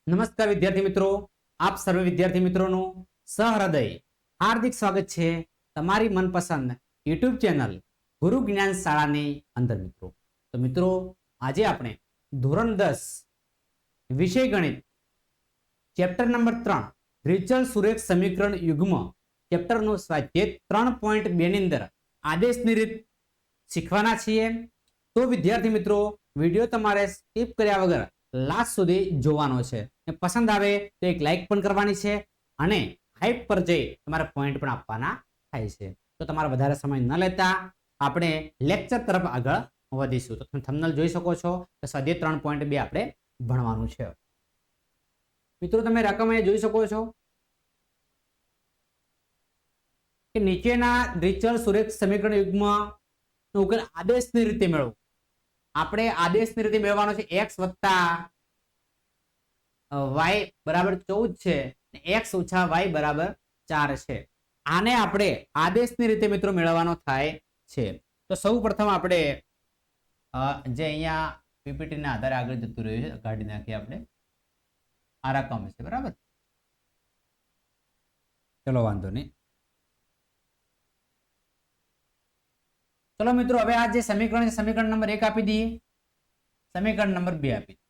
નમસ્કાર વિદ્યાર્થી મિત્રો, આપ સર્વે વિદ્યાર્થી મિત્રોનું સહૃદય હાર્દિક સ્વાગત છે તમારી મનપસંદ યુટ્યુબ ચેનલ ગુરુ જ્ઞાન શાળાની અંદર મિત્રો. તો મિત્રો, આજે આપણે ધોરણ 10 વિષય ગણિત ચેપ્ટર નંબર 3 રીચલ સુરેખ સમીકરણ યુગ્મ ચેપ્ટરનો સ્વાધ્યાય 3.2 ની અંદર આદેશની રીત શીખવાના છીએ. તો વિદ્યાર્થી મિત્રો, વિડીયો તમારે સ્કીપ કર્યા વગર લાસ્ટ સુધી જોવાનો છે. પસંદ આવે તો એક લાઈક પણ કરવાની છે અને હાઈપ પર જઈ તમારે પોઈન્ટ પણ આપવાના થાય છે. તો તમારે વધારે સમય ન લેતા આપણે લેક્ચર તરફ આગળ વધીશું. તો તમે થંબનેલ જોઈ શકો છો કે સ્વાધ્યાય 3.2 આપણે ભણવાનું છે. મિત્રો, તમે રકમ અહીંયા જોઈ શકો છો કે નીચેના રીચલ સુરેખ સમીકરણ યુગ્મનો ઉકેલ આદેશની રીતે મેળવો. આપણે આદેશની રીતે મેળવવાનો છે. x વત્તા y બરાબર 14 છે, x ઓછા y બરાબર 4 છે. આને આપણે આદેશની રીતે મિત્રો મેળવવાનો થાય છે. તો સૌ પ્રથમ આપણે જે અહીંયા પીપીટી ના આધારે આગળ જતું રહ્યું છે કાઢી નાખીએ. આપણે આ રકમ છે, બરાબર. ચલો, વાંધો નહીં. ચલો મિત્રો, હવે આ જે સમીકરણ છે સમીકરણ નંબર 1 આપી દઈએ, સમીકરણ નંબર 2 આપી દઈએ.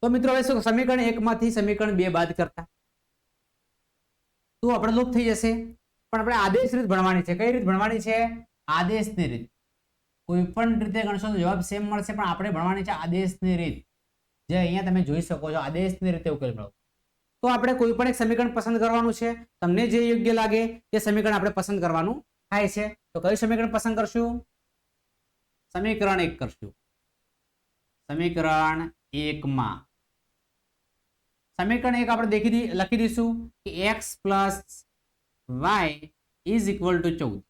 તો મિત્રો, હવે શું સમીકરણ 1 માંથી સમીકરણ 2 બાદ કરતા તો આપણે લોપ થઈ જશે. પણ આપણે આદેશ રીત ભણવાની છે. કઈ રીત ભણવાની છે? આદેશની રીત. કોઈ પણ રીતે ગણશો તો જવાબ સેમ મળશે, પણ આપણે ભણવાની છે આદેશની રીત. જે અહીંયા તમે જોઈ શકો છો, આદેશની રીતે ઉકેલ મેળવો. તો આપણે કોઈ પણ એક સમીકરણ પસંદ કરવાનું છે. તમને જે યોગ્ય લાગે તે સમીકરણ આપણે પસંદ કરવાનું થાય છે. તો કયું સમીકરણ પસંદ કરશું? સમીકરણ 1 કરશું. સમીકરણ 1 માં સમીકરણ 1 આપણે લખી દઈશું કે x y is equal to 14.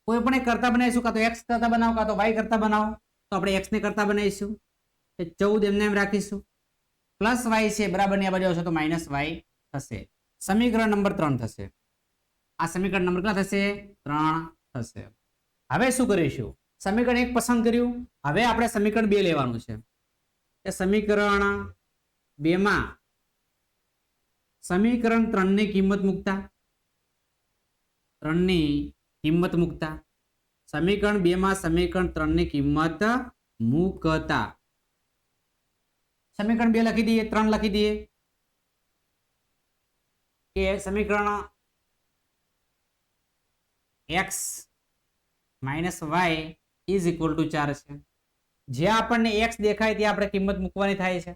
કોઈ પણ એક કરતા બનાવીશું, કાં તો x કરતા બનાવો કાં તો y કરતા બનાવો. તો આપણે x ને કરતા બનાવીશું, 14 એમને એમ રાખીશું. પ્લસ y છે બરાબર ની આ બાજુ આવશે તો માઇનસ y થશે. સમીકરણ નંબર 3 થશે. આ સમીકરણ નંબર કેટલા થશે? 3 થશે. હવે શું કરીશું? સમીકરણ 1 પસંદ કર્યું. હવે આપણે સમીકરણ 2 લેવાનું છે. એ સમીકરણ 2 માં સમીકરણ 3 ની કિંમત મૂકતા, 3 ની કિંમત મૂકતા, સમીકરણ 2 માં સમીકરણ 3 ની કિંમત મૂકતા સમીકરણ 2 લખી દઈએ, 3 લખી દઈએ કે સમીકરણ x minus y is equal to 4 છે. જ્યાં આપણને x દેખાય ત્યાં આપણે કિંમત મૂકવાની થાય છે.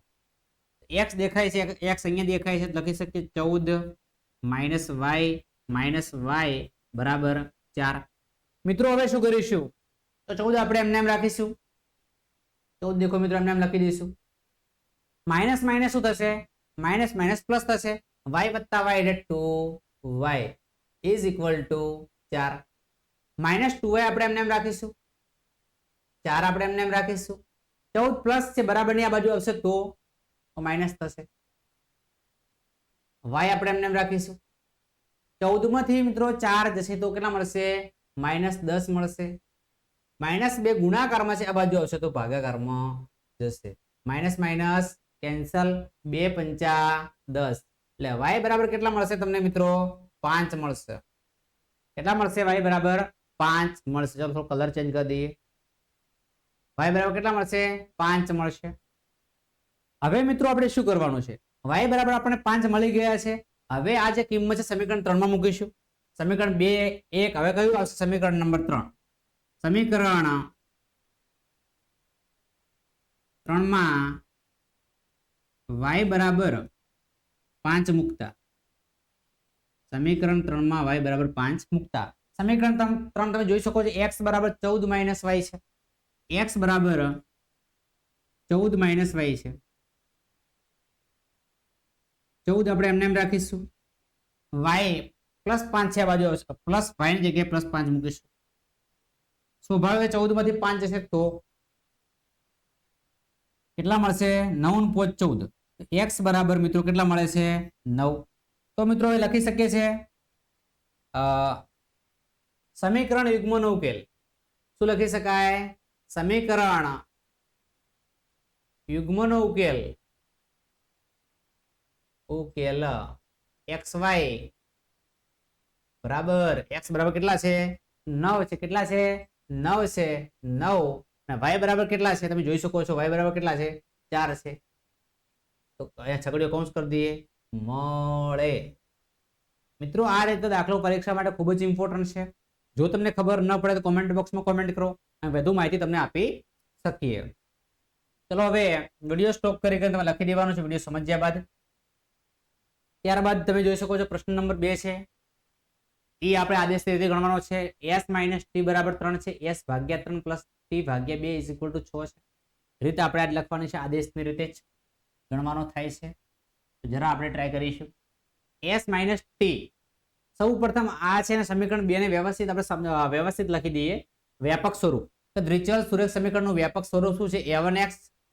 x દેખાય છે, x અહીંયા દેખાય છે, લખી શકીએ 14 માઇનસ y બરાબર 4. મિત્રો, હવે શું કરીશું? તો 14 આપણે એમને એમ રાખીશું. 14 દેખો મિત્રો, એમને એમ લખી દઈશું. માઇનસ માઇનસ શું થશે? માઇનસ માઇનસ પ્લસ થશે. y વત્તા y એટલે 2y is equal to 4. Minus 2y આપણે એમને એમ રાખીશું, 4 આપણે એમને એમ રાખીશું. 14 પ્લસ છે બરાબર ની આ બાજુ આવશે તો માઇનસ થશે. y આપણે એમને એમ રાખીશું. 14 માંથી મિત્રો 4 જશે તો કેટલા મળશે? માઇનસ 10 મળશે. માઇનસ 2 ગુણાકારમાં છે, આ બાજુ આવશે તો ભાગાકારમાં જશે. માઇનસ માઇનસ કેન્સલ, 2 પંચા 10 એટલે y બરાબર કેટલા મળશે તમને મિત્રો? 5 મળશે. કેટલા મળશે? y બરાબર 5 મળશે. ચાલો થોડો કલર ચેન્જ કરી દઈએ. y બરાબર કેટલા મળશે? 5 મળશે. હવે મિત્રો આપણે શું કરવાનું છે? y બરાબર આપણને 5 મળી ગયા છે. હવે આ જે કિંમત છે સમીકરણ 3 માં મૂકીશું. સમીકરણ 2 1 હવે કયું આવશે? સમીકરણ નંબર 3. સમીકરણ 3 માં y બરાબર 5 મૂકતા, સમીકરણ 3 માં y બરાબર 5 મૂકતા સમીકરણ 3 તમે જોઈ શકો છો x બરાબર 14 માઇનસ y છે. x બરાબર 14 માઇનસ y છે. 14 આપણે એમને એમ રાખીશું. y પ્લસ 5 છે, આ બાજુ આવશે પ્લસ y ની જગ્યાએ પ્લસ 5 મૂકીશું. સ્વાભાવિક 14 માંથી 5 જશે તો કેટલા મળશે? 9 + 14. x બરાબર મિત્રો કેટલા મળે છે? 9. તો મિત્રો એ લખી શકીએ છે સમીકરણ યુગ્મનો ઉકેલ. શું લખી શકાય? સમીકરણ યુગ્મનો ઉકેલ xy બરાબર x બરાબર કેટલા છે 9 છે કેટલા છે 9 છે 9 અને y બરાબર કેટલા છે તમે જોઈ શકો છો y બરાબર કેટલા છે 4 છે તો અહીંયા છગડીયો કૌંસ કરી દઈએ મળે મિત્રો આ રીતે દાખલો પરીક્ષા માટે ખૂબ જ ઇમ્પોર્ટન્ટ છે જો તમને ખબર ન પડે તો કોમેન્ટ બોક્સમાં કોમેન્ટ કરો અને વધુ માહિતી તમને આપી શકીએ ચલો હવે વિડિયો સ્ટોપ કરી તમે લખી દેવાનું છે વિડિયો સમજ્યા બાદ ત્યારબાદ તમે જોઈ શકો છો પ્રશ્ન નંબર 2 છે એ આપણે આદેશની રીતે ગણવાનો છે s - t બરાબર 3 છે s ભાગ્યા 3 પ્લસ t ભાગ્યા 2 ઇઝ ઇક્વલ ટુ 6 છે રીતે આપણે આજ લખવાની છે આદેશની રીતે જ ગણવાનો થાય છે તો જરા આપણે ટ્રાય કરીશું s - t સૌપ્રથમ આ છે ને સમીકરણ 2 ને વ્યવસ્થિત લખી દઈએ વ્યાપક સ્વરૂપ તો દ્વિચલ સુરેખ સમીકરણનું વ્યાપક સ્વરૂપ શું છે a1x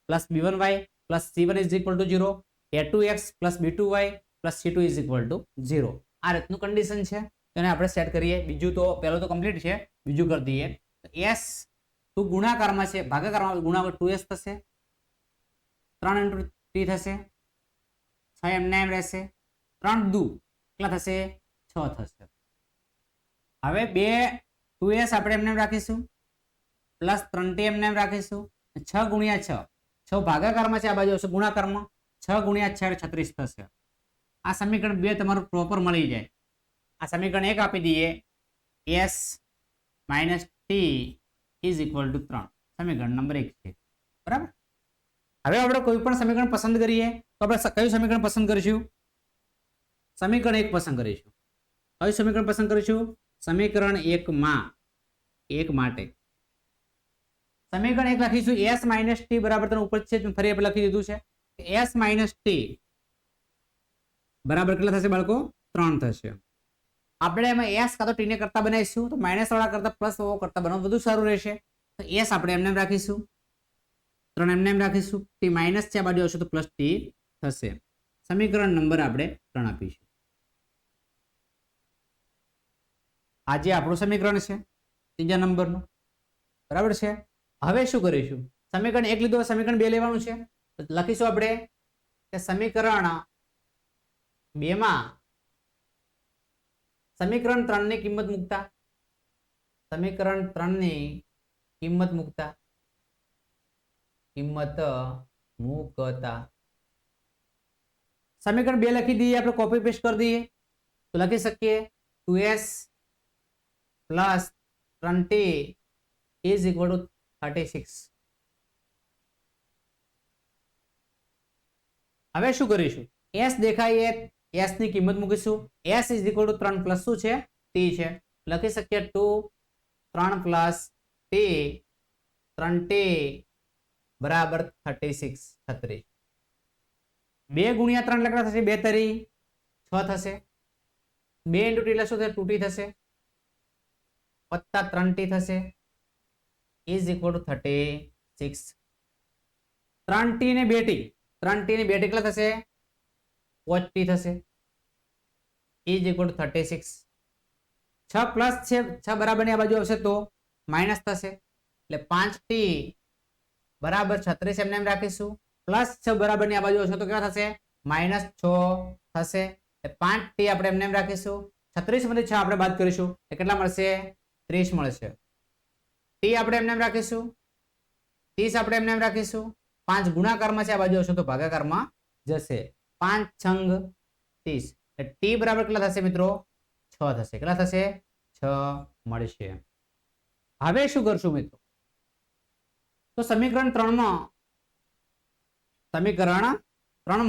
+ b1y + c1 = 0 a2x + b2y + c2 = 0 આ રીતનું કન્ડિશન છે તેને આપણે સેટ કરીએ બીજું તો પહેલો તો કમ્પ્લીટ છે બીજું કરી દઈએ તો s તો ગુણાકારમાં છે ભાગાકારમાં ગુણાકાર 2s થશે 3 * t થશે 6 એમને એમ રહેશે 3 દુ કેટલા થશે 6 થશે હવે 2s આપણે એમને રાખીશું પ્લસ 3t એમને રાખીશું 6 × 6 6 ભાગાકારમાં છે આ બાજુ આવશે ગુણાકારમાં 6 × 6 = 36 થશે આ સમીકરણ 2 તમારું પ્રોપર મળી જાય આ સમીકરણ 1 આપી દઈએ s - t = 3 સમીકરણ નંબર 1 છે બરાબર હવે આપણે કોઈ પણ સમીકરણ પસંદ કરીએ તો આપણે કયું સમીકરણ પસંદ કરીશું સમીકરણ 1 પસંદ કરીશું કયું સમીકરણ પસંદ કરીશું સમીકરણ 1 માં 1 માટે સમીકરણ 1 લખીશું s - t બરાબર 3 ઉપર છે ફરી આપણે લખી દીધું છે s - t બરાબર કેટલા થશે બાળકો 3 થશે આપણે એમાં s કાં તો t ને કરતા બનાવીશું તો માઈનસ વાળા કરતા પ્લસ વાળો કરતા બનાવવું વધુ સારું રહેશે તો s આપણે એમને રાખીશું 3 એમને રાખીશું t માઈનસ છે આ બાજુ આવશે તો પ્લસ t થશે સમીકરણ નંબર આપણે 3 આપીશું આજે આપણું સમીકરણ છે ત્રીજા નંબરનું બરાબર છે હવે શું કરીશું સમીકરણ 1 લીધું સમીકરણ 2 લેવાનું છે તો લખીશું આપણે કે સમીકરણ 2 માં સમીકરણ 3 ની કિંમત મૂકતા સમીકરણ 3 ની કિંમત મૂકતા સમીકરણ 2 લખી દઈએ આપણે કોપી પેસ્ટ કરી દઈએ તો લખી શકીએ 2s + 3t = 36 હવે શું કરીશું s દેખાય s ની કિંમત મૂકીશું s = 3 પ્લસ શું છે t છે લખી શકીએ 2 3 પ્લસ t 3t બરાબર 36 2 × 3 લખતા થશે 2 તરી 6 થશે 2 × t લખશો તો 2t થશે વત્તા 3t થશે = 36 3t ને 2t 3t ને 2t કેટલા થશે 5t થશે = 36 6 પ્લસ છે 6 બરાબર ની આ બાજુ આવશે તો માઈનસ થશે એટલે 5t બરાબર 36 એમને રાખીશું પ્લસ 6 બરાબર ની આ બાજુ આવશે તો કેટલા થશે -6 થશે એટલે 5t આપણે એમને રાખીશું 36 માંથી 6 આપણે બાદ કરીશું એટલે કેટલા મળશે 30 મળશે t આપણે એમને રાખીશું 30 આપણે એમને રાખીશું 5 ગુણાકારમાં છે આ બાજુ આવશે તો ભાગાકારમાં જશે 5 છંગ 30 એટલે t બરાબર કેટલા થશે મિત્રો 6 થશે કેટલા થશે 6 મળશે હવે શું કરશું મિત્રો તો સમીકરણ 3 માં સમીકરણ 3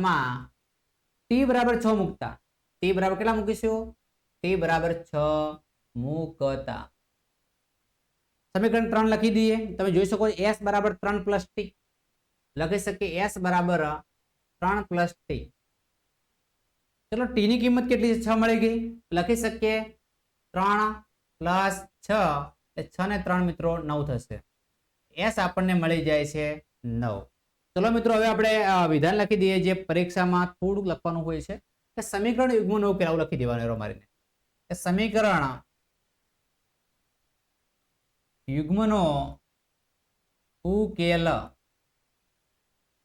માં t બરાબર 6 મૂકતા t બરાબર કેટલા મૂકીશું t બરાબર 6 મૂકતા સમીકરણ 3 લખી દઈએ તમે જોઈ શકો s બરાબર 3 પ્લસ t લખી શકીએ s બરાબર 3 પ્લસ t ચલો t ની કિંમત કેટલી છે 6 મળી ગઈ લખી શકીએ 3 પ્લસ 6 એટલે 6 ને 3 મિત્રો 9 થશે s આપણને મળી જાય છે 9 ચલો મિત્રો હવે આપણે વિધાન લખી દઈએ જે પરીક્ષામાં થોડુંક લખવાનું હોય છે કે સમીકરણ યુગ્મનો ઉકેલ આવું લખી દેવાનું એરો મારીને કે સમીકરણ યુગ્મનો ઉકેલ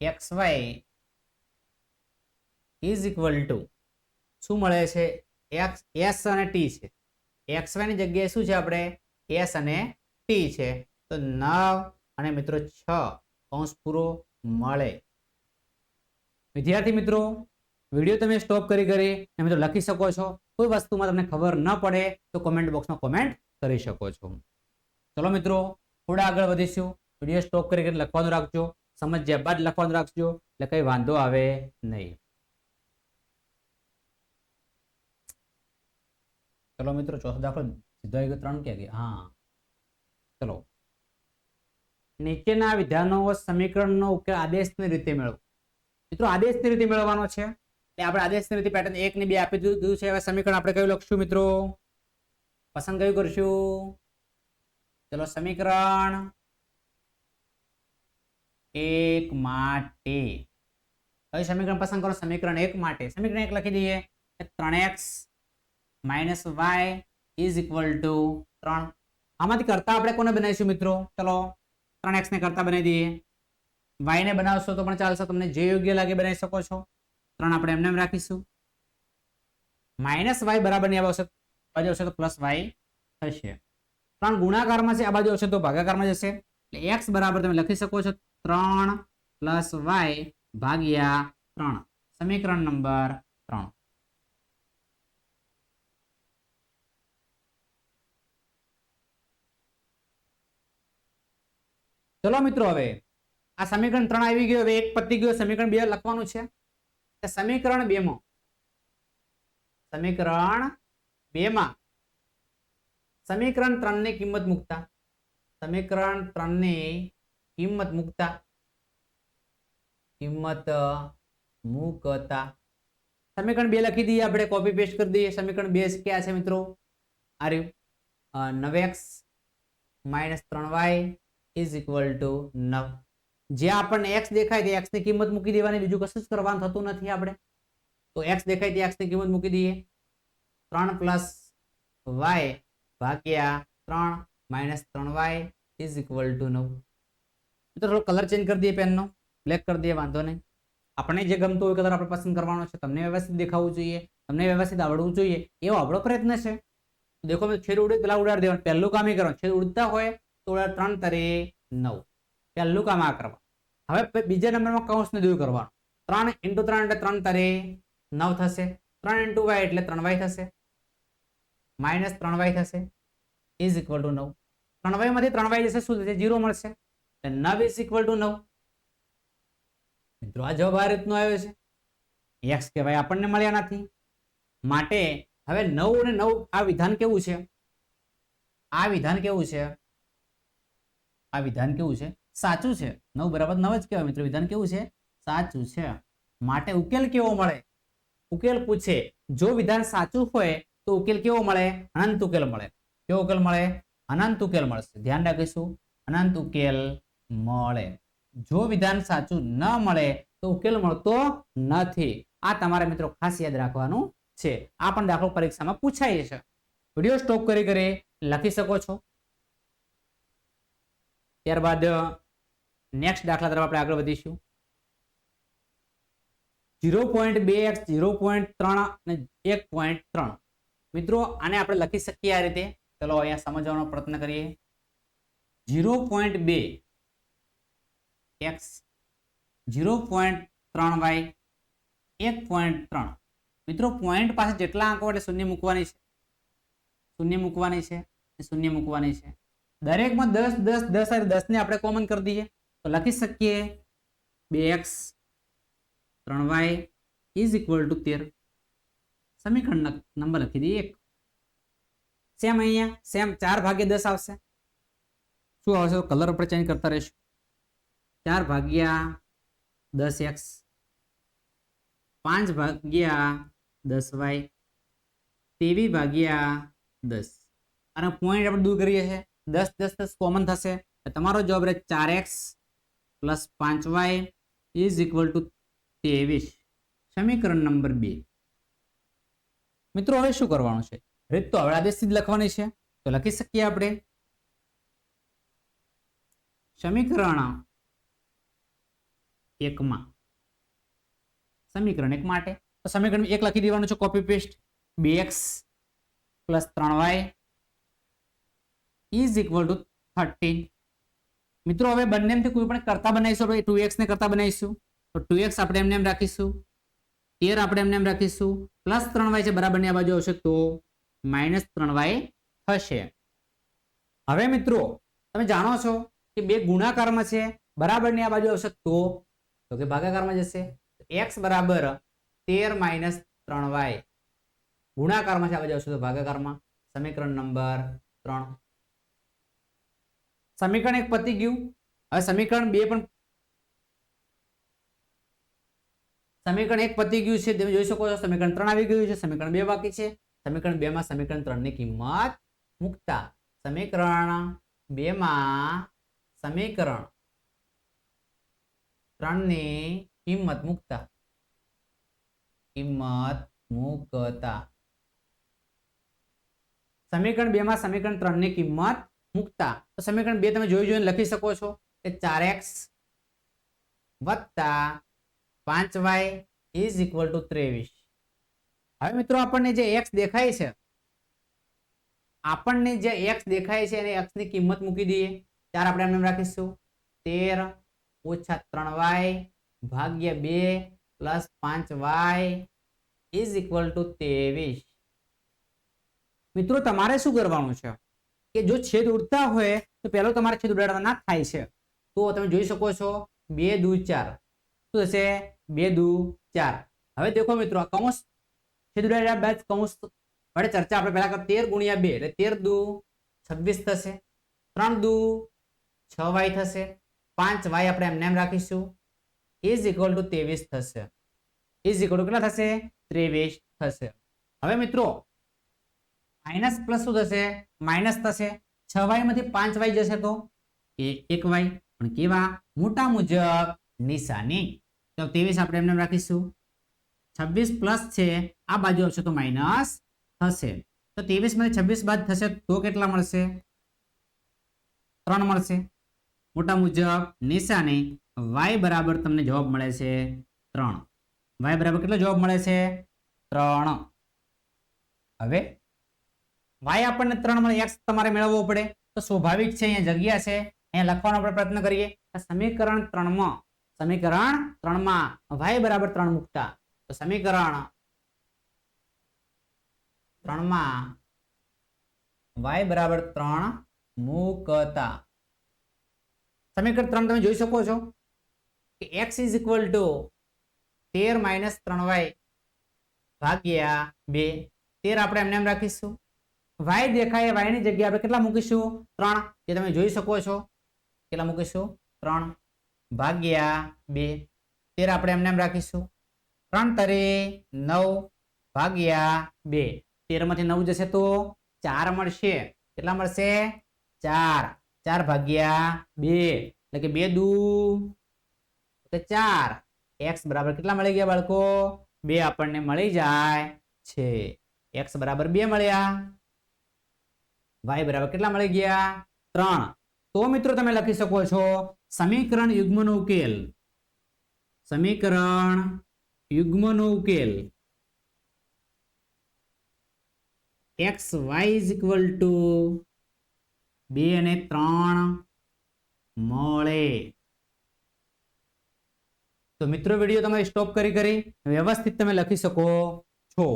xy ઇઝ ઇક્વલ ટુ શું મળે છે? s અને t છે. xy ની જગ્યાએ શું છે આપણે? s અને t છે. તો 9 અને મિત્રો 6 કૌંસ પૂરો મળે. વિદ્યાર્થી મિત્રો, વિડીયો તમે સ્ટોપ કરી મિત્રો લખી શકો છો. કોઈ વસ્તુમાં તમને ખબર ન પડે તો કોમેન્ટ બોક્સમાં કોમેન્ટ કરી શકો છો. ચલો મિત્રો, થોડા આગળ વધીશું. વિડીયો સ્ટોપ કરી લખવાનું રાખજો. સમજ્યા બાદ લખવાનું રાખજો, એટલે કઈ વાંધો આવે નહીં. ચલો મિત્રો, ચોથો દાખલો સીધો આવી ગયો. 3 ક્યાં ગયા? હા, ચલો. નીચેના વિધાનો સમીકરણનો ઉકેલ આદેશની રીતે મેળવો. મિત્રો, આદેશની રીતે મેળવવાનો છે. એટલે આપણે આદેશની રીતે પેટર્ન 1 ને 2 આપી દીધું છે. હવે સમીકરણ આપણે કયું લખશું મિત્રો? પસંદ કયું કરશું? ચલો, સમીકરણ 1 માટે કયું સમીકરણ પસંદ કરો? સમીકરણ 1 માટે સમીકરણ 1 લખી દઈએ. 3x minus y is equal to 3. આમાંથી કરતા આપણે કોને બનાવીશું મિત્રો? ચલો, 3x ને કરતા બનાવી દઈએ. y ને બનાવશો તો પણ ચાલશે, તમને જે યોગ્ય લાગે બનાવી શકો છો. 3 આપણે એમને રાખીશું. માઇનસ y બરાબર ની આવશે, બાજુ આવશે તો પ્લસ y થશે. 3 ગુણાકારમાં છે, આ બાજુ આવશે તો ભાગાકારમાં જશે. એટલે x બરાબર તમે લખી શકો છો 3 પ્લસ y ભાગ્યા 3. સમીકરણ નંબર 3. ચલો મિત્રો, હવે આ સમીકરણ 3 આવી ગયું. હવે એક પતી ગયું, સમીકરણ 2 લખવાનું છે. સમીકરણ 2 માં સમીકરણ 3 ની કિંમત મૂકતા સમીકરણ 2 લખી દઈએ આપણે. કોપી પેસ્ટ કરી દઈએ. સમીકરણ 2 ક્યાં છે મિત્રો? આ રહ્યું 9x minus 3y is equal to 9. જે આપણને x દેખાય તે x ની કિંમત મૂકી દેવાની, બીજું કશું જ કરવાનું થતું નથી આપણે. તો x દેખાય તે x ની કિંમત મૂકી દઈએ. 3 પ્લસ y ભાગ્યા 3 minus 3y is equal to 9. મિત્રો થોડો કલર ચેન્જ કરી દઈએ, પેનનો બ્લેક કરી દઈએ, વાંધો નહીં. આપણે જે ગમતો હોય કલર આપણે પસંદ કરવાનો છે. તમને વ્યવસ્થિત દેખાવું જોઈએ, તમને વ્યવસ્થિત આવડવું જોઈએ, એવો આપણો પ્રયત્ન છે. દેખો, છેદ ઉડે પેલા ઉડાડી દેવાનું. પહેલું કામ એ કરવાનું, છેદ ઉડતા હોય તો 3 તરે 9. પહેલું કામ આ કરવા. હવે બીજા નંબરમાં કૌંસને દૂર કરવાનું. 3 × 3 એટલે 3 તરે 9 થશે. 3 × y એટલે 3y થશે. માઇનસ 3y થશે ઇઝ ઇક્વલ ટુ 9. 3y માંથી 3y જશે, શું થશે? 0 મળશે. એટલે 9 ઇઝ ઇક્વલ ટુ 9. મિત્રો, આ જવાબ આ રીતનો આવ્યો છે. x કહેવાય આપણને મળ્યા નથી. માટે હવે 9 અને 9 આ વિધાન કેવું છે? આ વિધાન કેવું છે? સાચું છે. 9 બરાબર 9 જ કહેવાય મિત્રો. વિધાન કેવું છે? સાચું છે. માટે ઉકેલ કેવો મળે? ઉકેલ પૂછે. જો વિધાન સાચું હોય તો ઉકેલ કેવો મળે? અનંત ઉકેલ મળે. કેવો ઉકેલ મળે? અનંત ઉકેલ મળશે. ધ્યાન રાખીશું, અનંત ઉકેલ મળે. જો વિધાન સાચું ન મળે તો ઉકેલ મળતો નથી. આ તમારે મિત્રો ખાસ યાદ રાખવાનું છે. આ પણ દાખલો પરીક્ષામાં પૂછાય છે. વિડીયો સ્ટોપ કરી લખી શકો છો. ત્યારબાદ નેક્સ્ટ દાખલા તરફ આપણે આગળ વધીશું. 0.2x 0.3 અને 1.3. મિત્રો, આને આપણે લખી શકીએ આ રીતે. ચલો અહીંયા સમજવાનો પ્રયત્ન કરીએ. 0.2x 0.3y 1.3. મિત્રો, પોઈન્ટ પાસે જેટલા આંકો એટલે શૂન્ય મૂકવાની છે. દરેકમાં 10 10 10 અને 10 ને આપણે કોમન કરી દઈએ તો લખી શકીએ 2x 3y is equal to 13. સમીકરણ નંબર લખી દઈએ 1. સેમ અહીંયા સેમ 4 ભાગ્યા 10 આવશે. શું આવશે? કલર આપણે ચેન્જ કરતા રહીશું. 4 ભાગ્યા 10x 5 ભાગ્યા 10y 23 ભાગ્યા 10. અને પોઈન્ટ આપણે દૂર કરીએ છીએ. 10 10 10 કોમન થશે. તમારો જવાબ રહે 4x plus 5y is equal to 23. સમીકરણ નંબર 2. મિત્રો, હવે શું કરવાનું છે? રીત તો હવે આદેશથી જ લખવાની છે. તો લખી શકીએ આપણે સમીકરણ 1 માં સમીકરણ 1 માટે તો સમીકરણ 1 લખી દેવાનું છે કોપી પેસ્ટ 2x + 3y = 13. મિત્રો હવે બંનેમાંથી કોઈ પણ કરતા બનાવીશું, આપણે 2x ને કરતા બનાવીશું તો 2x આપણે એમને એમ રાખીશું, 13 આપણે એમને એમ રાખીશું, પ્લસ 3y છે બરાબરની આ બાજુ આવશે તો -3y થશે. હવે મિત્રો તમે જાણો છો કે બે ગુણાકારમાં છે, બરાબરની આ બાજુ આવશે તો કે ભાગાકારમાં જશે. x બરાબર 13 - 3y ગુણાકારમાં છે, આ બાજુ આવશે તો ભાગાકારમાં. સમીકરણ નંબર 3. સમીકરણ 1 પતી ગયું. હવે સમીકરણ 2 પણ સમીકરણ 1 પતી ગયું છે, તમે જોઈ શકો છો. સમીકરણ 3 આવી ગયું છે, સમીકરણ 2 બાકી છે. સમીકરણ 2 માં સમીકરણ 3 ની કિંમત મૂકતા સમીકરણ 2 માં સમીકરણ 3 ની કિંમત મૂકતા સમીકરણ 2 માં સમીકરણ 3 ની કિંમત મૂકતા તો સમીકરણ 2 તમે જોઈને લખી શકો છો કે 4x + 5y = 23. હવે મિત્રો આપણને જે x દેખાય છે, એને x ની કિંમત મૂકી દઈએ. 4 આપણે એમને રાખીશું, 13 - 3y / 2 + 5y = 23. મિત્રો તમારે શું કરવાનું છે કે જો છેદ ઉડતા હોય તો પહેલો તમારે છેદ ઉડાડવાના થાય છે. તો તમે જોઈ શકો છો 2 × 2 = 4. શું થશે? 2 × 2 = 4. હવે દેખો મિત્રો આ કૌંસ છેદ ઉડાડ્યા બાદ કૌંસ વડે ચર્ચા આપણે પહેલા 13 × 2 એટલે 13 × 2 = 26 થશે, 3 × 2 = 6y થશે, 5y આપણે એમને એમ રાખીશું = 23 થશે. કેટલા થશે? 23 થશે. હવે મિત્રો માઇનસ પ્લસ શું થશે? માઇનસ થશે. 6y માંથી 5y જશે તો 1y, પણ કેવા? મોટા મુજબ નિશાની. તો 23 આપણે એમને રાખીશું, 26 પ્લસ છે આ બાજુ આવશે તો માઇનસ થશે. તો 23 માંથી 26 બાદ થશે તો કેટલા મળશે? 3 મળશે. મોટા મુજબ નિશાની y બરાબર તમને જવાબ મળે છે 3. y બરાબર કેટલો જવાબ મળે છે? 3. હવે y આપણને 3 મળે, x તમારે મેળવવો પડે તો સ્વાભાવિક છે અહીંયા જગ્યા છે, અહીંયા લખવાનો આપણે પ્રયત્ન કરીએ. સમીકરણ 3 માં y બરાબર 3 મૂકતા તો સમીકરણ 3 માં y બરાબર 3 મૂકતા સમીકરણ 3 તમે જોઈ શકો છો કે x = 13 - 3y / 2. 13 આપણે એમને એમ રાખીશું. y દેખાય, y ની જગ્યાએ આપણે કેટલા મૂકીશું? 3. જે તમે જોઈ શકો છો કેટલા મૂકીશું? 3 / 2. 13 આપણે એમને એમ રાખીશું. 3 × 9 / 2. 13 માંથી 9 જશે તો 4 મળશે. કેટલા મળશે? 4. 4 / 2 એટલે કે 2 × 2 = 4. x બરાબર કેટલા મળી ગયા બાળકો? 2 આપણને મળી જાય છે. x બરાબર 2 મળ્યા, y બરાબર કેટલા મળી ગયા? 3. તો મિત્રો તમે લખી શકો છો સમીકરણ યુગ્મનો ઉકેલ. સમીકરણ યુગ્મનો ઉકેલ x y = 2 અને 3 મળે. તો મિત્રો વિડીયો તમે સ્ટોપ કરી વ્યવસ્થિત તમે લખી શકો છો.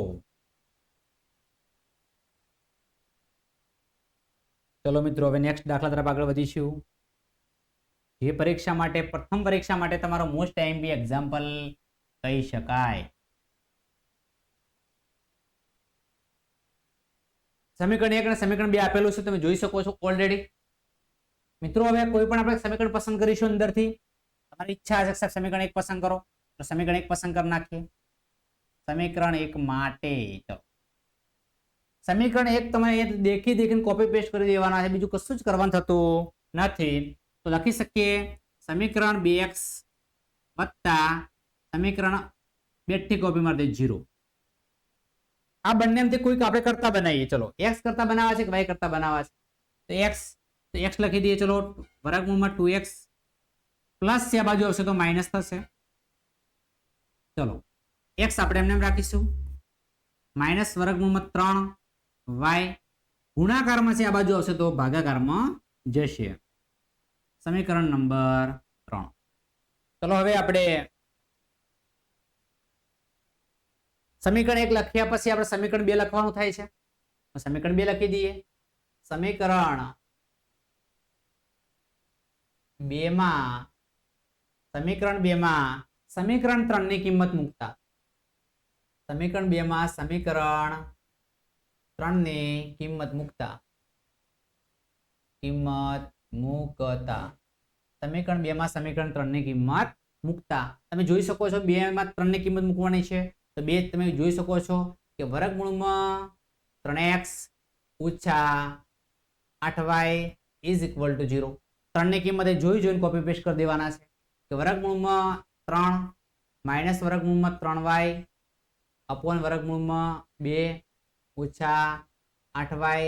ચલો મિત્રો હવે નેક્સ્ટ દાખલા તરફ આગળ વધીશું. જે પરીક્ષા માટે પ્રથમ પરીક્ષા માટે તમારો મોસ્ટ આઈએમપી એક્ઝામ્પલ કહી શકાય. સમીકરણ 1 અને સમીકરણ 2 આપેલું છે, તમે જોઈ શકો છો ઓલરેડી. મિત્રો હવે કોઈ પણ આપણે સમીકરણ પસંદ કરીશું અંદરથી. તમારી ઈચ્છા હશે કે સમીકરણ 1 પસંદ કરો તો સમીકરણ 1 પસંદ કરી નાખીએ. સમીકરણ 1 માટે ચલો સમીકરણ 1 તમારે દેખીને કોપી પેસ્ટ કરી દેવાના છે, બીજું કશું જ કરવાનું થતું નથી. તો લખી શકીએ સમીકરણ 2x + સમીકરણ 2 થી કોપી મારી દે 0. આ બંનેમાંથી કોઈક આપણે કરતા બનાવીએ. ચલો x કરતા બનાવવા છે કે y કરતા બનાવવા છે? તો x तो x લખી દઈએ ચલો વર્ગમૂળમાં 2x પ્લસ છે આ બાજુ આવશે તો માઈનસ થશે ચલો x આપણે એમને એમ રાખીશું માઈનસ વર્ગમૂળમાં 3y ગુણાકારમાં છે આ બાજુ આવશે તો ભાગાકારમાં જશે સમીકરણ નંબર 3 ચલો હવે આપણે સમીકરણ 1 લખ્યા પછી આપણે સમીકરણ 2 લખવાનું થાય છે સમીકરણ 2 લખી દઈએ સમીકરણ 2 માં સમીકરણ 3 ની કિંમત મૂકતા સમીકરણ 2 માં સમીકરણ 3 ની કિંમત મૂકતા સમીકરણ 2 માં સમીકરણ 3 ની કિંમત મૂકતા તમે જોઈ શકો છો 2 માં 3 ની કિંમત મૂકવાની છે તો 2 તમે જોઈ શકો છો કે વર્ગમૂળમાં 3x ઓછા 8y ઇઝ ઇક્વલ ટુ 0 3 ની કિંમત જોઈને કોપી પેસ્ટ કરી દેવાના છે કે વર્ગમૂળમાં 3 માઈનસ વર્ગમૂળમાં 3y અપોન વર્ગમૂળમાં 2 ઓછા 8y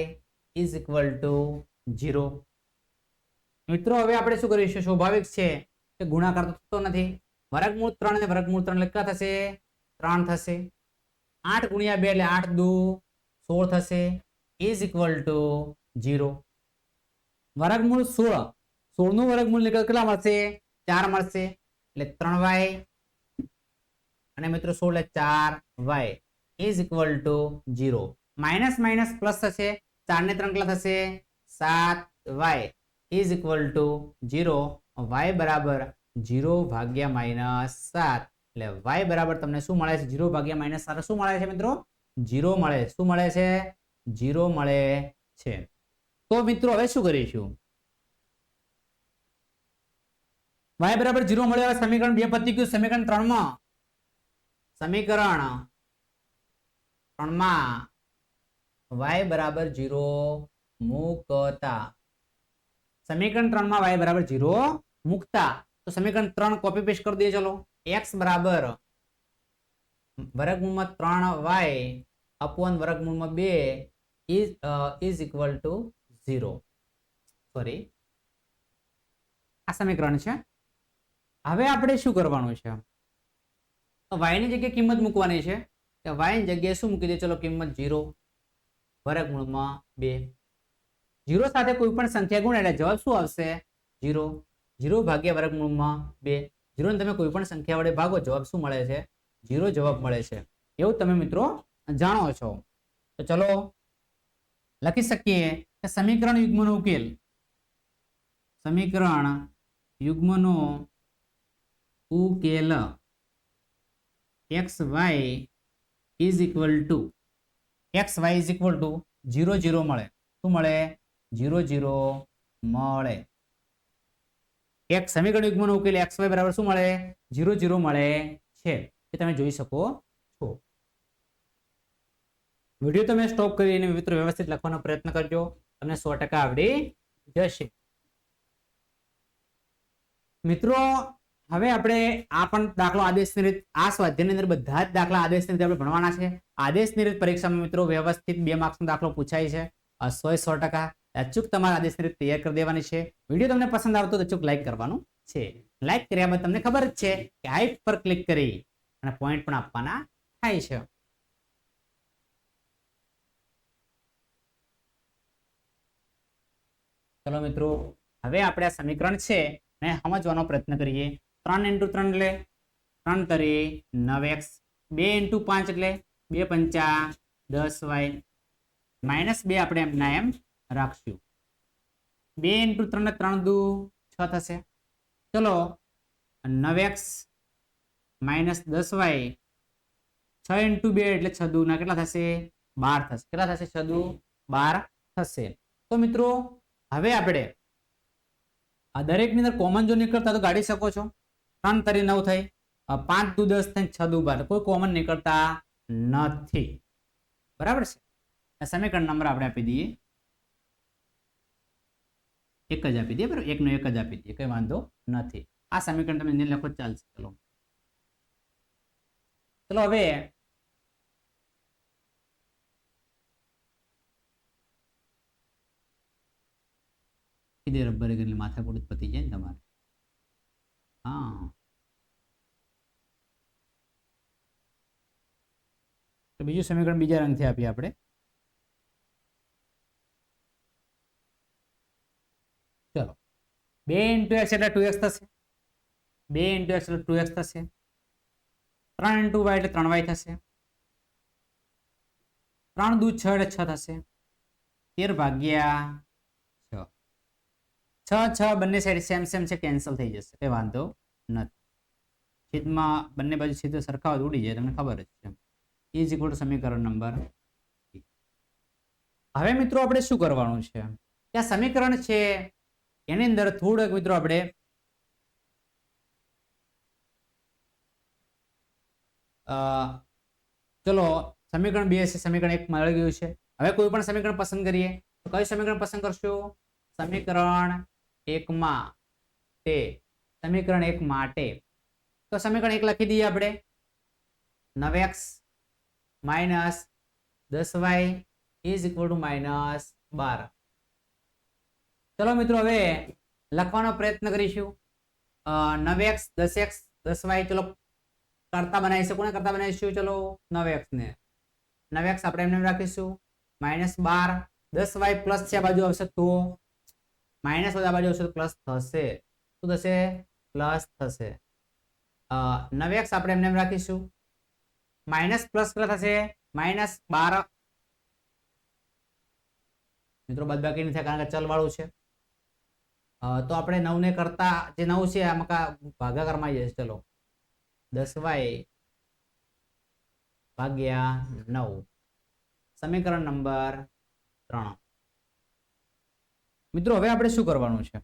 ઇઝ ઇક્વલ ટુ 0 મિત્રો હવે આપણે શું કરીશું સ્વાભાવિક છે કે ગુણાકાર તો થતો નથી વર્ગમૂળ 3 અને વર્ગમૂળ 3 લખતા થશે 3 થશે 8 ગુણ્યા 2 એટલે 8 દુ 16 થશે ઇઝ ઇક્વલ ટુ 0 વર્ગમૂળ 16 નું વર્ગમૂળ કેટલા મળશે 4 મળશે એટલે 3y અને મિત્રો 16 એટલે 4y is equal to 0 minus minus plus થશે 4 ને 3 કેટલા થશે 7y is equal to 0 y બરાબર 0 ભાગ્યા માઈનસ 7 એટલે y બરાબર તમને શું મળે છે 0 ભાગ્યા માઈનસ 7 શું મળે છે મિત્રો 0 મળે શું મળે છે 0 મળે છે તો મિત્રો હવે શું કરીશું y બરાબર 0 મળે હવે સમીકરણ 2 પતી ગયું સમીકરણ 3 માં y બરાબર 0 મૂકતા સમીકરણ 3 માં y બરાબર 0 મૂકતા તો સમીકરણ 3 કોપી પેસ્ટ કરી દઈએ ચલો x બરાબર વર્ગમૂળમાં 3y અપોન વર્ગમૂળમાં 2 ઇઝ ઇક્વલ ટુ 0 સોરી આ સમીકરણ છે હવે આપણે શું કરવાનું છે તો y ની જગ્યાએ કિંમત મૂકવાની છે કે y ની જગ્યાએ શું મૂકી દે ચલો કિંમત 0 વર્ગમૂળમાં 2 0 સાથે કોઈ પણ સંખ્યા ગુણ્યા એટલે જવાબ શું આવશે 0 0 ભાગ્યા વર્ગમૂળમાં 2 0 ને તમે કોઈ પણ સંખ્યા વડે ભાગો જવાબ શું મળે છે 0 જવાબ મળે છે એવું તમે મિત્રો જાણો છો તો ચલો લખી શકીએ કે સમીકરણ યુગ્મનો ઉકેલ સમીકરણ યુગ્મનો ઉકેલ xy ઇઝ ઇક્વલ ટુ 0 0 મળે શું મળે 0 0 મળે એક સમીકરણ યુગ્મનો ઉકેલ xy બરાબર શું મળે 0 0 મળે છે એ તમે જોઈ શકો છો વિડિયો તમે સ્ટોપ કરીને મિત્રો વ્યવસ્થિત લખવાનો પ્રયત્ન કરજો તમને 100% આવડી જશે મિત્રો હવે આપણે આ પણ દાખલો આદેશની રીત આ સ્વાધ્યાયની અંદર બધા જ દાખલા આદેશની રીતે આપણે ભણવાના છે આદેશની રીત પરીક્ષામાં મિત્રો વ્યવસ્થિત 2 માર્ક્સનો દાખલો પૂછાય છે 100% અચૂક તમારે આદેશની રીત તૈયાર કરી દેવાની છે વિડીયો તમને પસંદ આવતો તો અચૂક લાઈક કરવાનું છે લાઈક કર્યા બાદ તમને ખબર જ છે કે હાઈપ પર ક્લિક કરી અને પોઈન્ટ પણ આપવાના થાય છે ચલો મિત્રો હવે આપણે આ સમીકરણ છે ને સમજવાનો પ્રયત્ન કરીએ 3 × 3 એટલે 3 તરી 9x 2 × 5 એટલે 2 પંચા 10y -2 આપણે એમના એમ રાખશું 2 × 3 એટલે 3 દુ 6 થશે ચલો 9x -10y 6 × 2 એટલે 6 દુ ના કેટલા થશે 12 થશે કેટલા થશે 6 દુ 12 થશે તો મિત્રો હવે આપણે આ દરેકની અંદર કોમન જો નીકળતા તો કાઢી શકો છો 3 તરી 9 થઈ 5 દુ 10 થઈ 6 દુ 12 કોઈ કોમન નીકળતા નથી બરાબર છે સમીકરણ નંબર આપણે આપી દઈએ એક જ આપી દઈએ બરાબર એકનો એક જ આપી દઈએ કઈ વાંધો નથી આ સમીકરણ તમે લખો ચાલશે ચલો ચલો હવે લખી દે રબર એટલે માથાકૂટ પતી જાય ને તમારે. હા, તો બીજું સમીકરણ બીજા રંગથી આપીએ આપણે. ચલો, 2 × x એટલે 2x થશે. 2 × x એટલે 2x થશે. 3 × y એટલે 3y થશે. 3 દુ 6 એટલે 6 થશે. 13 ભાગ્યા 6. 6 6 બંને સાઈડ સેમ સેમ છે, કેન્સલ થઈ જશે, કઈ વાંધો નથી. છેદમાં બંને બાજુ છેદ સરખા હોય ઉડી જાય, તમને ખબર જ છે. ઇઝ ઇક્વલ ટુ સમીકરણ નંબર. હવે મિત્રો આપણે શું કરવાનું છે કે આ સમીકરણ છે એની અંદર થોડુંક મિત્રો આપણે ચલો સમીકરણ 2 છે, સમીકરણ 1 મળી ગયું છે. હવે કોઈ પણ સમીકરણ પસંદ કરીએ તો કયું સમીકરણ પસંદ કરશો? સમીકરણ 1 માટે. સમીકરણ 1 માટે તો સમીકરણ 1 લખી દઈએ આપણે. 9x - 10y is equal to -12. ચલો મિત્રો હવે લખવાનો પ્રયત્ન કરીશું. 9x 10x 10y ચલો કરતા બનાવીશું. કોને કરતા બનાવીશું? ચલો 9x ને 9x આપણે એમને રાખીશું. -12 10y પ્લસ છે, આ બાજુ આવશે તો માઇનસ, આ બાજુ આવશે તો પ્લસ થશે. શું થશે? પ્લસ થશે. 9x આપણે એમને રાખીશું. માઇનસ પ્લસ કેટલા થશે? -12. મિત્રો બાદબાકી નહીં થાય કારણ કે ચલ વાળું છે. તો આપણે 9 ને કરતા જે 9 છે આમાં ભાગાકારમાં આવી જશે. ચલો 10y ભાગ્યા 9 સમીકરણ નંબર 3. મિત્રો હવે આપણે શું કરવાનું છે?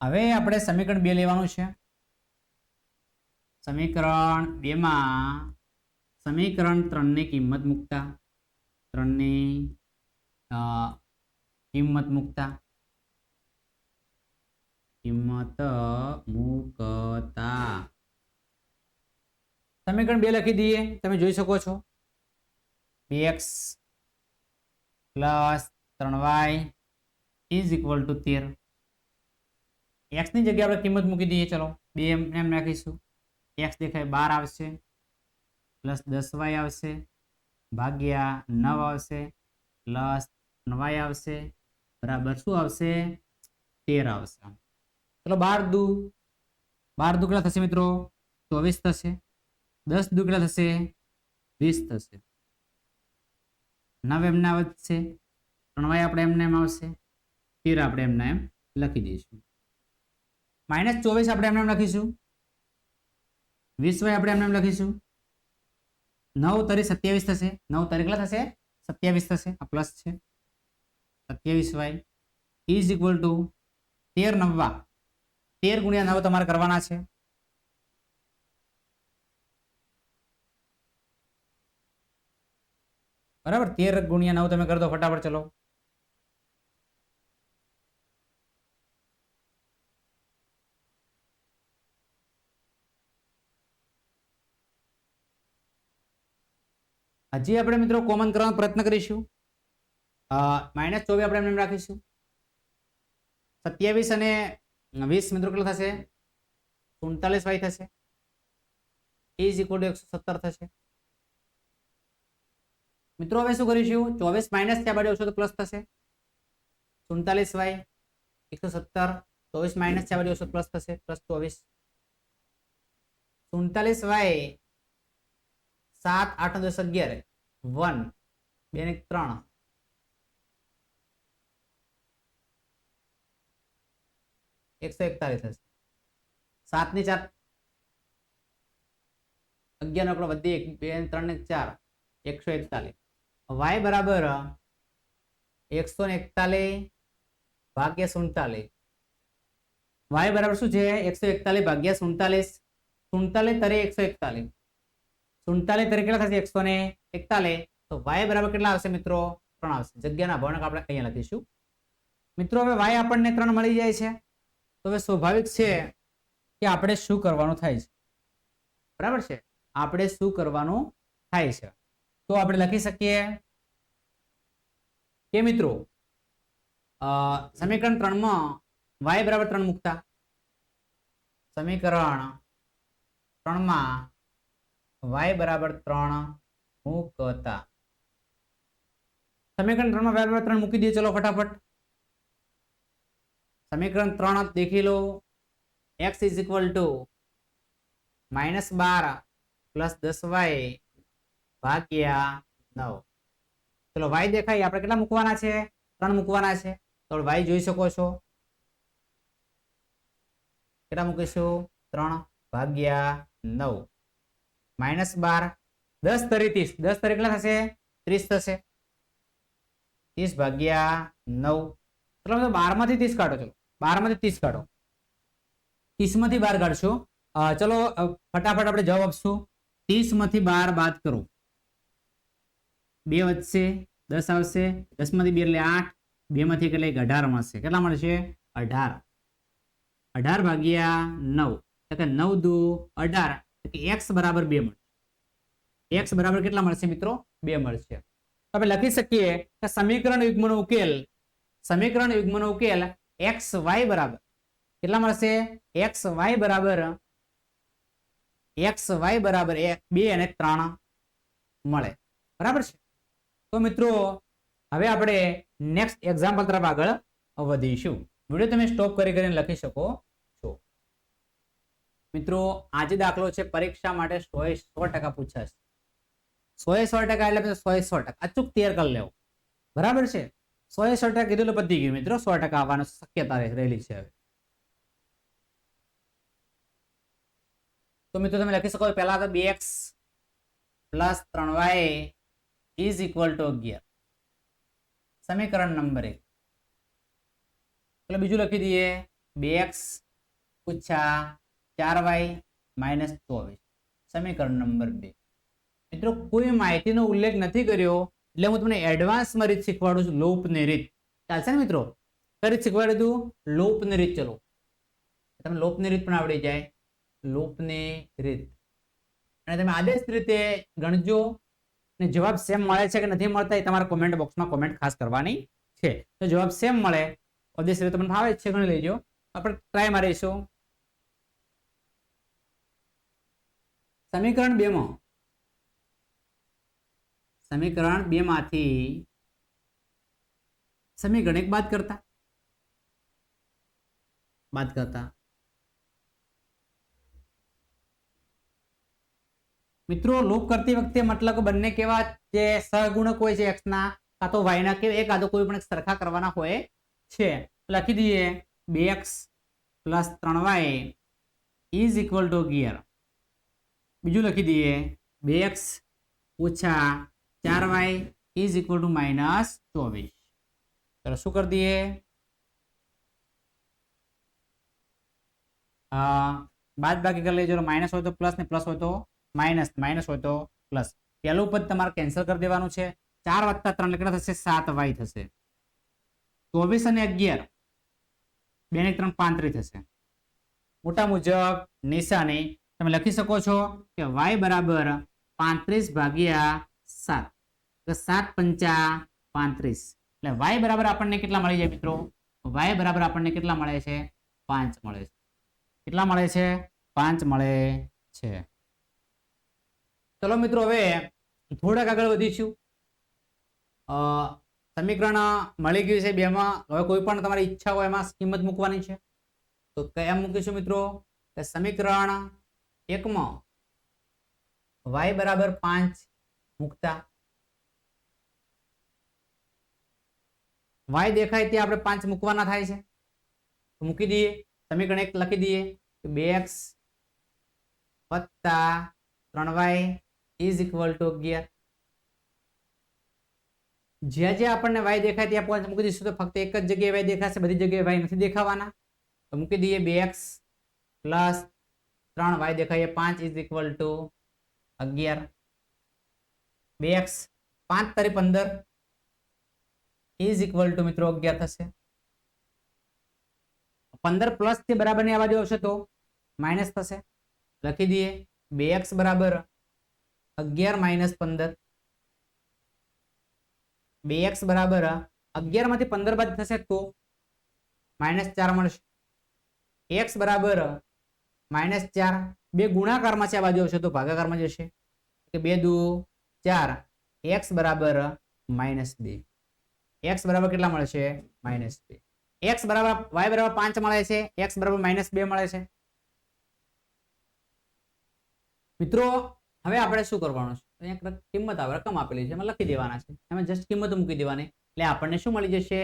હવે આપણે સમીકરણ 2 લેવાનું છે. સમીકરણ 2 માં સમીકરણ 3 ની કિંમત મૂકતા 3 ની કિંમત મૂકતા સમીકરણ 2 લખી દઈએ. તમે જોઈ શકો છો 2x + 3y is equal to 13. x ની જગ્યાએ આપણે કિંમત મૂકી દઈએ. ચલો 2 એમ રાખીશું. x દેખાય 12 આવશે, પ્લસ 10y આવશે, ભાગ્યા 9 આવશે, પ્લસ 9y આવશે, બરાબર શું આવશે? 13 આવશે. ચલો 12 દુ કેટલા થશે મિત્રો? 24 થશે. 10 દુ કેટલા થશે? 20 થશે. 9 એમને વધશે, 3y આપણે એમને એમ આવશે, 13 આપણે એમને એમ લખી દઈશું. -24 આપણે એમને એમ લખીશું. 20y આપણે એમને એમ લખીશું. 9 તરી 27 થશે. 9 તરી કેટલા થશે? 27 થશે. આ પ્લસ છે. 27y ઇઝ ઇક્વલ ટુ 13 9 13 ગુણ્યા 9 તમારે કરવાના છે. બરાબર, 13 ગુણ્યા 9 તમે કરી દો ફટાફટ. ચલો હજી આપણે મિત્રો કોમન કરવાનો પ્રયત્ન કરીશું. -24 આપણે એમને રાખીશું. 27 અને 20 મિત્રો કેટલા થશે? 39y થશે. ઇઝ ઇક્વલ ટુ 117 થશે. મિત્રો હવે શું કરીશું? 24 માઇનસ ત્યાં બાજુ આવશે તો પ્લસ થશે. 39y 117, 24 માઇનસ ત્યાં બાજુ આવશે પ્લસ થશે, પ્લસ 24. 39y 7 8 10 11 1 2 ને 3 141 થશે. 7 ની 4 11 આપણે વધી 1 2 3 ને 4 141. y બરાબર 141 ભાગ્યા 47. y બરાબર શું છે? 141 ભાગ્યા 47. 47 તરે 141. 47 તરે કેટલા થશે? 141. તો y બરાબર કેટલા આવશે મિત્રો? 3 આવશે. જગ્યાના ભાવનક આપણે અહીંયા લખીશું. મિત્રો હવે y આપણને 3 મળી જાય છે. તો હવે સ્વાભાવિક છે કે આપણે શું કરવાનું થાય છે? બરાબર છે, આપણે શું કરવાનું થાય છે? તો આપણે લખી શકીએ કે મિત્રો સમીકરણ 3 માં y બરાબર 3 મૂકતા, સમીકરણ 3 માં y બરાબર 3 મૂકતા, સમીકરણ 3 માં y બરાબર 3 મૂકી દઈએ. ચલો ફટાફટ સમીકરણ 3 દેખી લો. x is equal to -12 plus 10y ભાગ્યા 9. ચલો y દેખાય, આપણે કેટલા મૂકવાના છે? 3 મૂકવાના છે. તો y જોઈ શકો છો, કેટલા મૂકીશું? 3 ભાગ્યા 9 -12, 10 તરી 30, 10 તરી કેટલા થશે? 30 થશે. 30 ભાગ્યા 9. ચલો 12 માંથી 30 કાઢો. ચલો 12 માંથી 30 કાઢો, 30 માંથી 12 કાઢશો. ચલો ફટાફટ આપણે જવાબ આપશું. 30 માંથી 12 બાદ કરો, 2 વધશે, 10 આવશે, 10 માંથી 2 એટલે 8, 2 માંથી એટલે 18 મળશે. કેટલા મળશે? 18. 18 ભાગ્યા 9 એટલે 9 દુ 18, એટલે x બરાબર 2 મળશે. x બરાબર કેટલા મળશે મિત્રો? 2 મળશે. આપણે લખી શકીએ કે સમીકરણ યુગ્મનો ઉકેલ, સમીકરણ યુગ્મનો ઉકેલ xy બરાબર કેટલા મળશે? xy બરાબર 2 અને 3 મળે. બરાબર છે. તો મિત્રો હવે આપણે નેક્સ્ટ એક્ઝામ્પલ તરફ આગળ વધીશું. વિડીયો તમે સ્ટોપ કરીને લખી શકો છો. મિત્રો આજે દાખલો છે, પરીક્ષા માટે 100% પૂછાશે. 100% એટલે 100% અચૂક તૈયાર કરી લેવો. બરાબર છે. 100% કીધું એટલે પતી ગયું મિત્રો. 100% આવવાની શક્યતા રહેલી છે. હવે તો મિત્રો તમે લખી શકો પહેલા તો 2x plus 3y is equal to 11, સમીકરણ નંબર 1. એટલે બીજું લખી દઈએ 2x ઓછા 4y માઇનસ 24, સમીકરણ નંબર 2. મિત્રો કોઈ માહિતીનો ઉલ્લેખ નથી કર્યો એટલે હું તમને એડવાન્સમાં રીત શીખવાડું છું. લોપની રીત ચાલશે ને મિત્રો? કઈ રીત શીખવાડી દઉં? લોપની રીત. ચલો તમે લોપની રીત પણ આવડી જાય. લોપની રીત અને તમે આદેશ રીતે ગણજો ને જવાબ સેમ મળે છે કે નથી મળતા એ તમારા કોમેન્ટ બોક્સમાં કોમેન્ટ ખાસ કરવાની છે. તો જવાબ સેમ મળે, આદેશ રીતે તમને ફાવે છે ગણી લેજો. આપણે ટ્રાય મારીશું. સમીકરણ 2 માં, સમીકરણ 2 માંથી સમીકરણ 1 બાદ કરતા મિત્રો લોપ કરતી વખતે મતલબ બંને કેવા જે સહગુણક હોય છે x ના કાં તો y ના કે એક કાં તો કોઈ પણ સરખા કરવાના હોય છે. લખી દઈએ 2x plus 3y is equal to 11. બીજું લખી દઈએ 2x ઓછા 4y is equal to minus 24. ચલો શું કરી દઈએ? બાદ બાકી કરી લેજો. માઇનસ હોય તો પ્લસ ને પ્લસ હોય તો માઇનસ, માઇનસ હોય તો પ્લસ. પહેલું પદ તમારે કેન્સલ કરી દેવાનું છે. 4 વત્તા 3 કેટલા થશે? 7y થશે. 24 અને 11 2 ને 3 35 થશે. મોટા મુજબ નિશાની તમે લખી શકો છો કે y બરાબર 35 ભાગ્યા 7, તો 7 પંચા 35. એટલે y બરાબર આપણને કેટલા મળી જાય મિત્રો? y બરાબર આપણને કેટલા મળે છે? 5 મળે છે. કેટલા મળે છે? 5 મળે છે. ચલો મિત્રો હવે થોડાક આગળ વધીશું. સમીકરણ મળી ગયું છે 2 માં. હવે કોઈ પણ તમારી ઈચ્છા હોય એમાં કિંમત મૂકવાની છે. તો કયા મૂકીશું મિત્રો? કે સમીકરણ 1 માં y બરાબર 5 મૂકતા y દેખાય ત્યાં આપણે 5 મૂકવાના થાય છે. તો મૂકી દઈએ. સમીકરણ 1 લખી દઈએ 2x વત્તા 3y ઇઝ ઇક્વલ ટુ 11. જ્યાં જ્યાં આપણને y દેખાય ત્યાં 5 મૂકી દઈશું. તો ફક્ત એક જ જગ્યાએ y દેખાશે, બધી જગ્યાએ y નથી દેખાવાના. તો મૂકી દઈએ 2x પ્લસ 3y દેખાય 5 ઇઝ ઇક્વલ ટુ 11. 2x 5 તારી 15 ઇઝ ઇક્વલ ટુ મિત્રો 11 થશે. 15 પ્લસ થી બરાબર ની આ બાજુ આવશે તો માઇનસ થશે. લખી દઈએ 2x બરાબર 11 માઇનસ 15, 2x બરાબર 11 માંથી 15 બાદ થશે તો -4 મળશે. x બરાબર -4 બે ગુણાકારમાં છે, આ બાજુ આવશે તો ભાગાકારમાં જશે કે 2 દુ 4 x બરાબર -2. x બરાબર કેટલા મળે છે? -2. x બરાબર y બરાબર 5 મળે છે, x બરાબર -2 મળે છે. મિત્રો હવે આપણે શું કરવાનું છે? અહીંયા કિંમત આવે, રકમ આપેલી છે, એમાં લખી દેવાના છે, એમાં જસ્ટ કિંમત મૂકી દેવાની એટલે આપણને શું મળી જશે?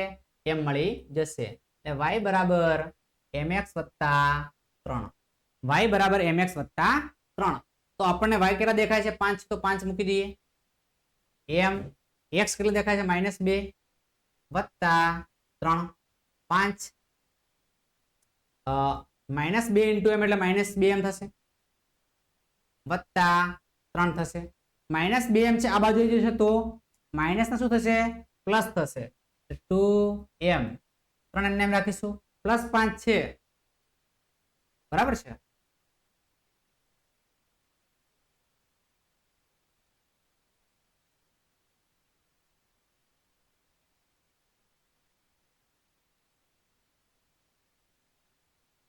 m મળી જશે. એટલે y બરાબર mx + 3. y બરાબર mx + 3. તો આપણને y કેટલા દેખાય છે? 5. તો 5 મૂકી દઈએ. m x કેટલા દેખાય છે? -2 + 3. 5 -2 × m એટલે -2m થશે +3 થશે. -2m છે, આ બાજુ જશે તો માઇનસ ના શું થશે? પ્લસ થશે. 2m 3 ને એમ રાખીશું, +5 છે, બરાબર છે.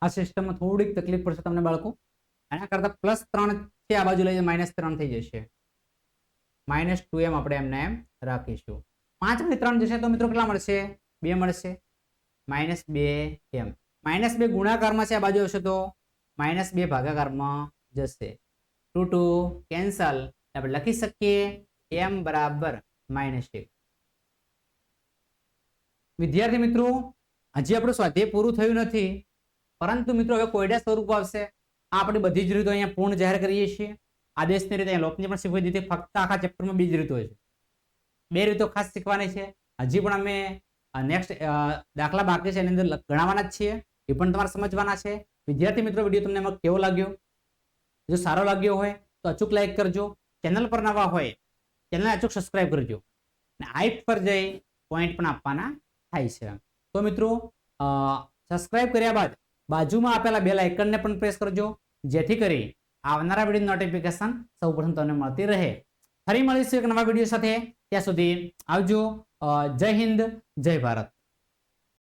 આ સિસ્ટમમાં થોડીક તકલીફ પડશે તમને બાળકો, એના કરતા +3 છે, આ બાજુ લઈ -3 થઈ જશે. -2m આપણે એમને એમ રાખીશું. 5 માંથી 3 જશે તો મિત્રો કેટલા મળશે? 2 મળશે. -2m -2 ગુણાકારમાં છે, આ બાજુ આવશે તો -2 ભાગાકારમાં જશે. 2 2 કેન્સલ. આપણે લખી શકીએ m બરાબર -1. વિદ્યાર્થી મિત્રો હજી આપણું સ્વાધ્યાય પૂરું થયું નથી, પરંતુ મિત્રો હવે કોયડા સ્વરૂપ આવશે. આ આપણી બધી જ રીતો અહીંયા પૂર્ણ જાહેર કરીએ છીએ. આદેશની રીતે લોપની પણ શીખવી દીધી. ફક્ત આખા ચેપ્ટરમાં 2 જ રીતો છે, 2 રીતો ખાસ શીખવાની છે. હજી પણ અમે નેક્સ્ટ દાખલા બાકી છે, એની અંદર ગણાવવાના જ છીએ, એ પણ તમારે સમજવાના છે. વિદ્યાર્થી મિત્રો વિડીયો તમને એમાં કેવો લાગ્યો? જો સારો લાગ્યો હોય તો અચૂક લાઈક કરજો. ચેનલ પર નવા હોય ચેનલને અચૂક સબસ્ક્રાઇબ કરજો અને આઈટ પર જઈ પોઈન્ટ પણ આપવાના થાય છે. તો મિત્રો સબસ્ક્રાઇબ કર્યા બાદ બાજુમાં આપેલા બેલ આઇકનને પણ પ્રેસ કરજો, જેથી કરી આવનારા વિડીયો નોટિફિકેશન સૌપ્રથમ તમને મળતી રહે. ફરી મળીશું એક નવા વિડીયો સાથે. ત્યાં સુધી આવજો. જય હિન્દ, જય ભારત.